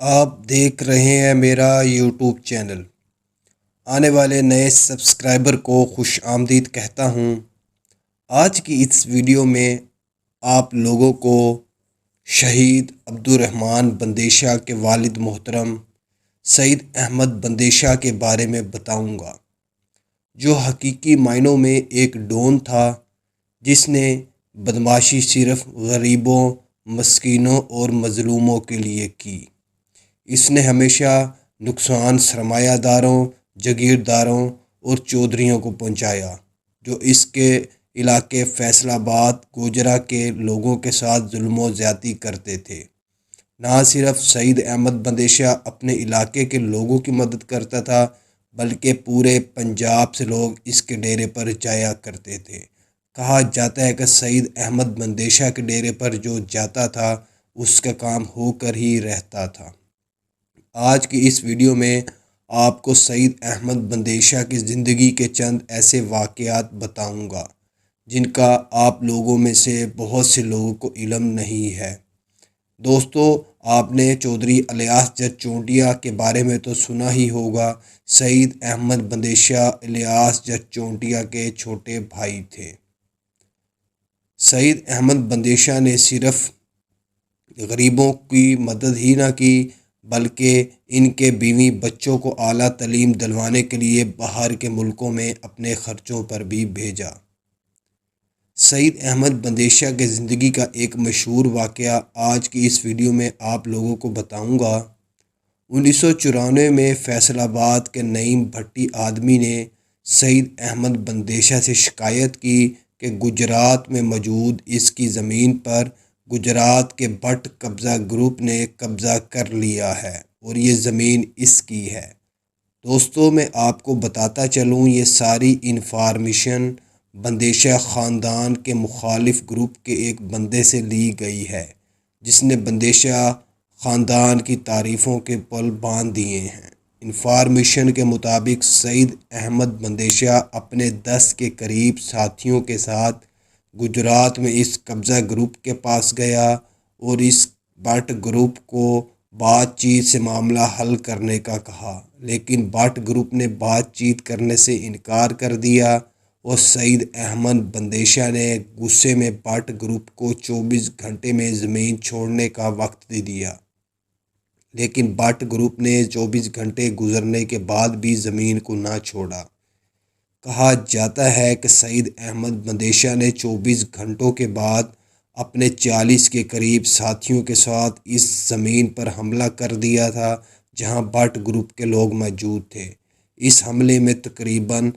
آپ دیکھ رہے ہیں میرا یوٹیوب چینل۔ آنے والے نئے سبسکرائبر کو خوش آمدید کہتا ہوں۔ آج کی اس ویڈیو میں آپ لوگوں کو شہید عبدالرحمن بندیشہ کے والد محترم سعید احمد بندیشہ کے بارے میں بتاؤں گا، جو حقیقی معنوں میں ایک ڈون تھا، جس نے بدمعاشی صرف غریبوں، مسکینوں اور مظلوموں کے لیے کی۔ اس نے ہمیشہ نقصان سرمایہ داروں، جاگیرداروں اور چودھریوں کو پہنچایا، جو اس کے علاقے فیصل آباد گوجرا کے لوگوں کے ساتھ ظلم و زیادتی کرتے تھے۔ نہ صرف سعید احمد بندیشہ اپنے علاقے کے لوگوں کی مدد کرتا تھا، بلکہ پورے پنجاب سے لوگ اس کے ڈیرے پر جایا کرتے تھے۔ کہا جاتا ہے کہ سعید احمد بندیشہ کے ڈیرے پر جو جاتا تھا، اس کا کام ہو کر ہی رہتا تھا۔ آج کی اس ویڈیو میں آپ کو سعید احمد بندیشہ کی زندگی کے چند ایسے واقعات بتاؤں گا جن کا آپ لوگوں میں سے بہت سے لوگوں کو علم نہیں ہے۔ دوستو، آپ نے چودھری الیاس جٹ چونٹیا کے بارے میں تو سنا ہی ہوگا۔ سعید احمد بندیشہ الیاس جٹ چونٹیا کے چھوٹے بھائی تھے۔ سعید احمد بندیشہ نے صرف غریبوں کی مدد ہی نہ کی، بلکہ ان کے بیوی بچوں کو اعلیٰ تعلیم دلوانے کے لیے باہر کے ملکوں میں اپنے خرچوں پر بھی بھیجا۔ سعید احمد بندیشہ کے زندگی کا ایک مشہور واقعہ آج کی اس ویڈیو میں آپ لوگوں کو بتاؤں گا۔ 1994 میں فیصل آباد کے نعیم بھٹی آدمی نے سعید احمد بندیشہ سے شکایت کی کہ گجرات میں موجود اس کی زمین پر گجرات کے بٹ قبضہ گروپ نے قبضہ کر لیا ہے اور یہ زمین اس کی ہے۔ دوستوں، میں آپ کو بتاتا چلوں، یہ ساری انفارمیشن بندیشہ خاندان کے مخالف گروپ کے ایک بندے سے لی گئی ہے، جس نے بندیشہ خاندان کی تعریفوں کے پل باندھ دیے ہیں۔ انفارمیشن کے مطابق سعید احمد بندیشہ اپنے 10 کے قریب ساتھیوں کے ساتھ گجرات میں اس قبضہ گروپ کے پاس گیا اور اس بٹ گروپ کو بات چیت سے معاملہ حل کرنے کا کہا، لیکن بٹ گروپ نے بات چیت کرنے سے انکار کر دیا اور سعید احمد بندیشہ نے غصے میں بٹ گروپ کو 24 گھنٹے میں زمین چھوڑنے کا وقت دے دیا، لیکن بٹ گروپ نے 24 گھنٹے گزرنے کے بعد بھی زمین کو نہ چھوڑا۔ کہا جاتا ہے کہ سعید احمد بندیشہ نے 24 گھنٹوں کے بعد اپنے 40 کے قریب ساتھیوں کے ساتھ اس زمین پر حملہ کر دیا تھا جہاں بٹ گروپ کے لوگ موجود تھے۔ اس حملے میں تقریباً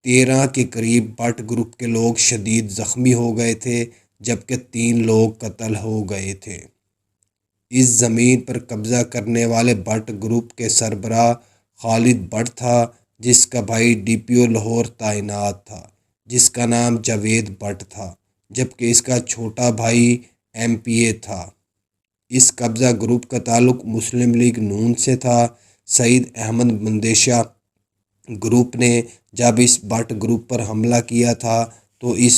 13 کے قریب بٹ گروپ کے لوگ شدید زخمی ہو گئے تھے، جبکہ 3 لوگ قتل ہو گئے تھے۔ اس زمین پر قبضہ کرنے والے بٹ گروپ کے سربراہ خالد بٹ تھا، جس کا بھائی ڈی پی او لاہور تعینات تھا، جس کا نام جاوید بٹ تھا، جبکہ اس کا چھوٹا بھائی ایم پی اے تھا۔ اس قبضہ گروپ کا تعلق مسلم لیگ نون سے تھا۔ سعید احمد بندیشہ گروپ نے جب اس بٹ گروپ پر حملہ کیا تھا تو اس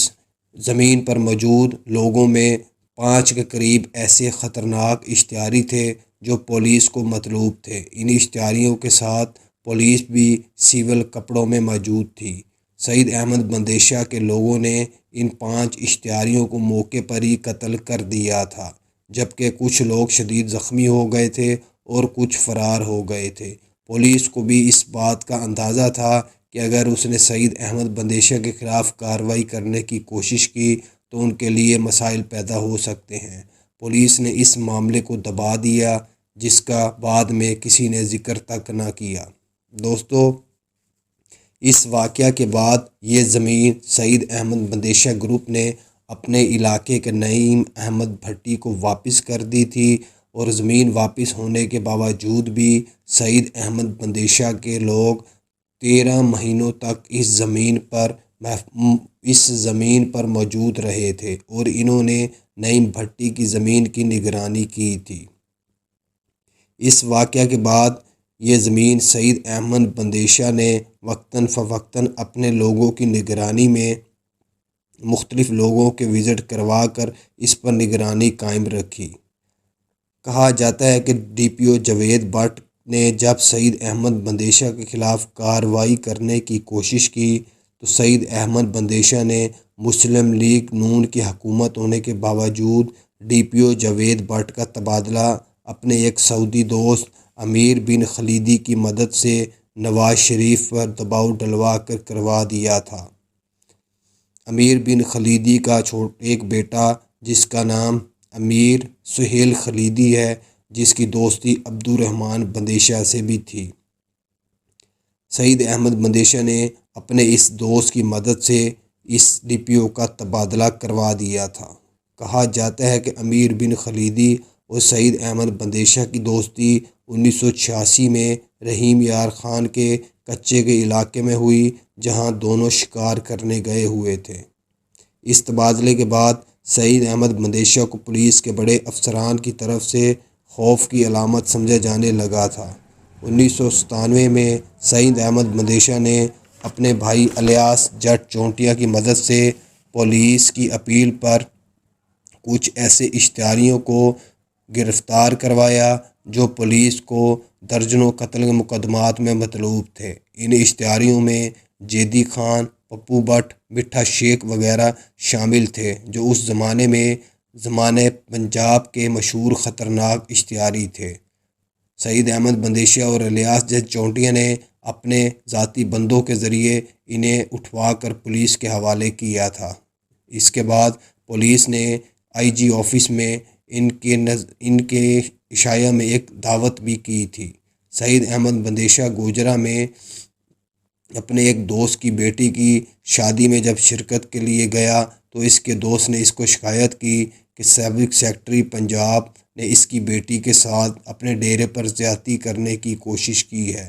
زمین پر موجود لوگوں میں 5 کے قریب ایسے خطرناک اشتہاری تھے جو پولیس کو مطلوب تھے۔ ان اشتہاریوں کے ساتھ پولیس بھی سول کپڑوں میں موجود تھی۔ سعید احمد بندیشہ کے لوگوں نے ان 5 اشتہاریوں کو موقع پر ہی قتل کر دیا تھا، جبکہ کچھ لوگ شدید زخمی ہو گئے تھے اور کچھ فرار ہو گئے تھے۔ پولیس کو بھی اس بات کا اندازہ تھا کہ اگر اس نے سعید احمد بندیشہ کے خلاف کارروائی کرنے کی کوشش کی تو ان کے لیے مسائل پیدا ہو سکتے ہیں۔ پولیس نے اس معاملے کو دبا دیا، جس کا بعد میں کسی نے ذکر تک نہ کیا۔ دوستو، اس واقعہ کے بعد یہ زمین سعید احمد بندیشہ گروپ نے اپنے علاقے کے نعیم احمد بھٹی کو واپس کر دی تھی، اور زمین واپس ہونے کے باوجود بھی سعید احمد بندیشہ کے لوگ 13 مہینوں تک اس زمین پر موجود رہے تھے اور انہوں نے نعیم بھٹی کی زمین کی نگرانی کی تھی۔ اس واقعہ کے بعد یہ زمین سعید احمد بندیشہ نے وقتاً فوقتاً اپنے لوگوں کی نگرانی میں مختلف لوگوں کے وزٹ کروا کر اس پر نگرانی قائم رکھی۔ کہا جاتا ہے کہ D P O Javed but نے جب سعید احمد بندیشہ کے خلاف کارروائی کرنے کی کوشش کی تو سعید احمد بندیشہ نے مسلم لیگ نون کی حکومت ہونے کے باوجود D P O Javed but کا تبادلہ اپنے ایک سعودی دوست امیر بن خلیدی کی مدد سے نواز شریف پر دباؤ ڈلوا کر کروا دیا تھا۔ امیر بن خلیدی کا ایک بیٹا جس کا نام امیر سہیل خلیدی ہے، جس کی دوستی عبدالرحمن بندیشہ سے بھی تھی۔ سعید احمد بندیشہ نے اپنے اس دوست کی مدد سے اس ڈی پی او کا تبادلہ کروا دیا تھا۔ کہا جاتا ہے کہ امیر بن خلیدی اور سعید احمد بندیشہ کی دوستی 1986 میں رحیم یار خان کے کچے کے علاقے میں ہوئی، جہاں دونوں شکار کرنے گئے ہوئے تھے۔ اس تبادلے کے بعد سعید احمد بندیشہ کو پولیس کے بڑے افسران کی طرف سے خوف کی علامت سمجھا جانے لگا تھا۔ 1997 میں سعید احمد بندیشہ نے اپنے بھائی الیاس جٹ چونٹیا کی مدد سے پولیس کی اپیل پر کچھ ایسے اشتہاریوں کو گرفتار کروایا جو پولیس کو درجنوں قتل کے مقدمات میں مطلوب تھے۔ ان اشتہاریوں میں جیدی خان، پپو بٹ، مٹھا شیخ وغیرہ شامل تھے، جو اس زمانے پنجاب کے مشہور خطرناک اشتہاری تھے۔ سعید احمد بندیشہ اور الیاس جٹ چونٹیا نے اپنے ذاتی بندوں کے ذریعے انہیں اٹھوا کر پولیس کے حوالے کیا تھا۔ اس کے بعد پولیس نے آئی جی آفس میں ان کے عشائیہ میں ایک دعوت بھی کی تھی۔ سعید احمد بندیشہ گوجرا میں اپنے ایک دوست کی بیٹی کی شادی میں جب شرکت کے لیے گیا تو اس کے دوست نے اس کو شکایت کی کہ سابق سیکرٹری پنجاب نے اس کی بیٹی کے ساتھ اپنے ڈیرے پر زیادتی کرنے کی کوشش کی ہے۔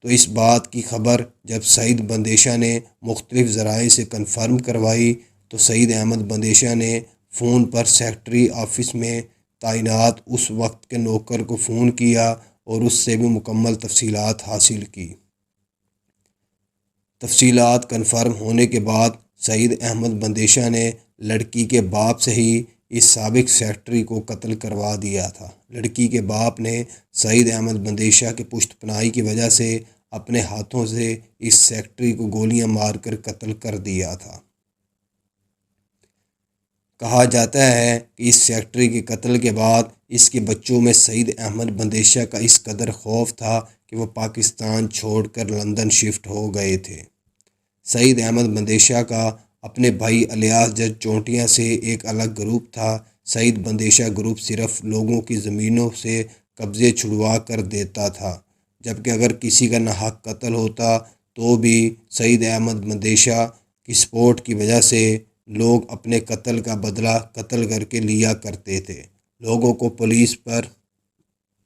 تو اس بات کی خبر جب سعید بندیشہ نے مختلف ذرائع سے کنفرم کروائی تو سعید احمد بندیشہ نے فون پر سیکرٹری آفس میں تعینات اس وقت کے نوکر کو فون کیا اور اس سے بھی مکمل تفصیلات حاصل کی۔ تفصیلات کنفرم ہونے کے بعد سعید احمد بندیشہ نے لڑکی کے باپ سے ہی اس سابق سیکرٹری کو قتل کروا دیا تھا۔ لڑکی کے باپ نے سعید احمد بندیشہ کے پشت پناہی کی وجہ سے اپنے ہاتھوں سے اس سیکرٹری کو گولیاں مار کر قتل کر دیا تھا۔ کہا جاتا ہے کہ اس سیکرٹری کے قتل کے بعد اس کے بچوں میں سعید احمد بندیشہ کا اس قدر خوف تھا کہ وہ پاکستان چھوڑ کر لندن شفٹ ہو گئے تھے۔ سعید احمد بندیشہ کا اپنے بھائی الیاس جٹ چونٹیا سے ایک الگ گروپ تھا۔ سعید بندیشہ گروپ صرف لوگوں کی زمینوں سے قبضے چھڑوا کر دیتا تھا، جبکہ اگر کسی کا ناحق قتل ہوتا تو بھی سعید احمد بندیشہ کی سپورٹ کی وجہ سے لوگ اپنے قتل کا بدلہ قتل کر کے لیا کرتے تھے۔ لوگوں کو پولیس پر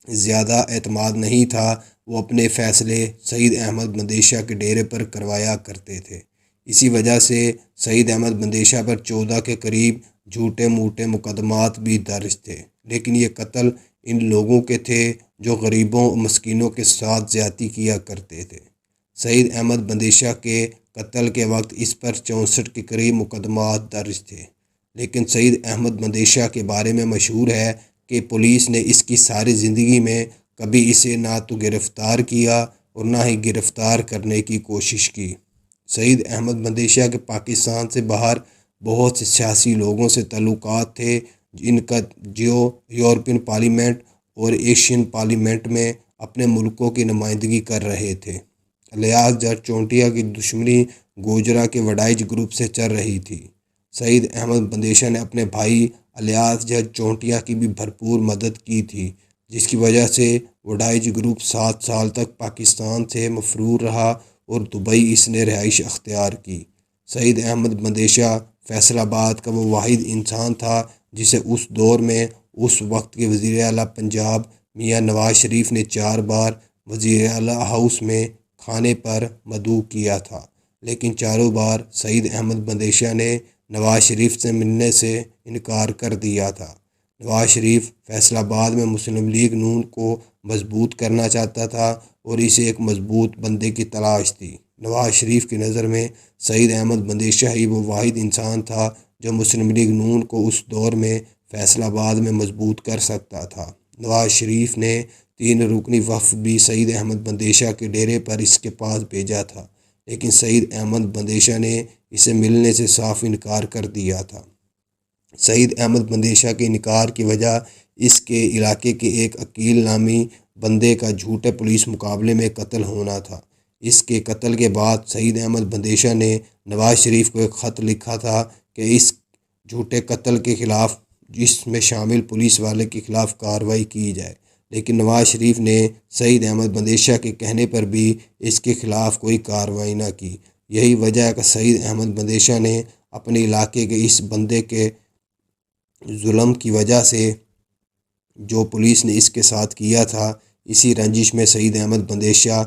زیادہ اعتماد نہیں تھا، وہ اپنے فیصلے سعید احمد بندیشہ کے ڈیرے پر کروایا کرتے تھے۔ اسی وجہ سے سعید احمد بندیشہ پر 14 کے قریب جھوٹے موٹے مقدمات بھی درج تھے، لیکن یہ قتل ان لوگوں کے تھے جو غریبوں اور مسکینوں کے ساتھ زیادتی کیا کرتے تھے۔ سعید احمد بندیشہ کے قتل کے وقت اس پر 64 کے قریب مقدمات درج تھے، لیکن سعید احمد بندیشہ کے بارے میں مشہور ہے کہ پولیس نے اس کی ساری زندگی میں کبھی اسے نہ تو گرفتار کیا اور نہ ہی گرفتار کرنے کی کوشش کی۔ سعید احمد بندیشہ کے پاکستان سے باہر بہت سے سیاسی لوگوں سے تعلقات تھے، جن کا جو یورپین پارلیمنٹ اور ایشین پارلیمنٹ میں اپنے ملکوں کی نمائندگی کر رہے تھے۔ الیاس جٹ چونٹیا کی دشمنی گوجرا کے وڈائچ گروپ سے چل رہی تھی۔ سعید احمد بندیشہ نے اپنے بھائی الیاس جٹ چونٹیا کی بھی بھرپور مدد کی تھی، جس کی وجہ سے وڈائچ گروپ 7 سال تک پاکستان سے مفرور رہا اور دبئی اس نے رہائش اختیار کی۔ سعید احمد بندیشہ فیصل آباد کا وہ واحد انسان تھا جسے اس دور میں اس وقت کے وزیر اعلیٰ پنجاب میاں نواز شریف نے 4 بار وزیر اعلیٰ ہاؤس میں کھانے پر مدعو کیا تھا، لیکن چاروں بار سعید احمد بندیشہ نے نواز شریف سے ملنے سے انکار کر دیا تھا۔ نواز شریف فیصل آباد میں مسلم لیگ نون کو مضبوط کرنا چاہتا تھا اور اسے ایک مضبوط بندے کی تلاش تھی۔ نواز شریف کی نظر میں سعید احمد بندیشہ ہی وہ واحد انسان تھا جو مسلم لیگ نون کو اس دور میں فیصل آباد میں مضبوط کر سکتا تھا۔ نواز شریف نے 3 رکنی وفد بھی سعید احمد بندیشہ کے ڈیرے پر اس کے پاس بھیجا تھا، لیکن سعید احمد بندیشہ نے اسے ملنے سے صاف انکار کر دیا تھا۔ سعید احمد بندیشہ کے انکار کی وجہ اس کے علاقے کے ایک عقیل نامی بندے کا جھوٹے پولیس مقابلے میں قتل ہونا تھا۔ اس کے قتل کے بعد سعید احمد بندیشہ نے نواز شریف کو ایک خط لکھا تھا کہ اس جھوٹے قتل کے خلاف جس میں شامل پولیس والے کے خلاف کارروائی کی جائے، لیکن نواز شریف نے سعید احمد بندیشہ کے کہنے پر بھی اس کے خلاف کوئی کارروائی نہ کی۔ یہی وجہ ہے کہ سعید احمد بندیشہ نے اپنے علاقے کے اس بندے کے ظلم کی وجہ سے جو پولیس نے اس کے ساتھ کیا تھا، اسی رنجش میں سعید احمد بندیشہ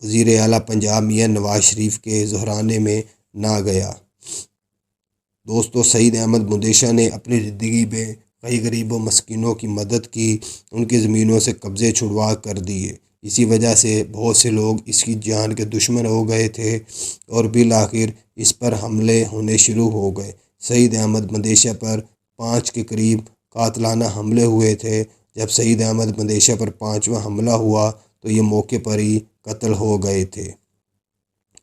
وزیر اعلیٰ پنجاب میاں نواز شریف کے ظہرانے میں نہ گیا۔ دوستو، سعید احمد بندیشہ نے اپنی زندگی میں کئی غریب و مسکینوں کی مدد کی، ان کی زمینوں سے قبضے چھڑوا کر دیے۔ اسی وجہ سے بہت سے لوگ اس کی جان کے دشمن ہو گئے تھے اور بالآخر اس پر حملے ہونے شروع ہو گئے۔ سعید احمد بندیشہ پر 5 کے قریب قاتلانہ حملے ہوئے تھے۔ جب سعید احمد بندیشہ پر 5واں حملہ ہوا تو یہ موقع پر ہی قتل ہو گئے تھے۔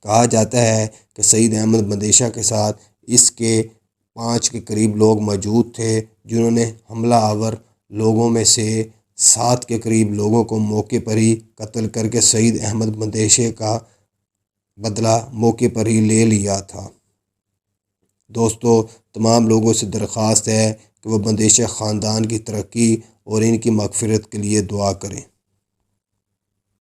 کہا جاتا ہے کہ سعید احمد بندیشہ کے ساتھ اس کے 5 کے قریب لوگ موجود تھے، جنہوں نے حملہ آور لوگوں میں سے 7 کے قریب لوگوں کو موقع پر ہی قتل کر کے سعید احمد بندیشہ کا بدلہ موقع پر ہی لے لیا تھا۔ دوستو، تمام لوگوں سے درخواست ہے کہ وہ بندیشہ خاندان کی ترقی اور ان کی مغفرت کے لیے دعا کریں۔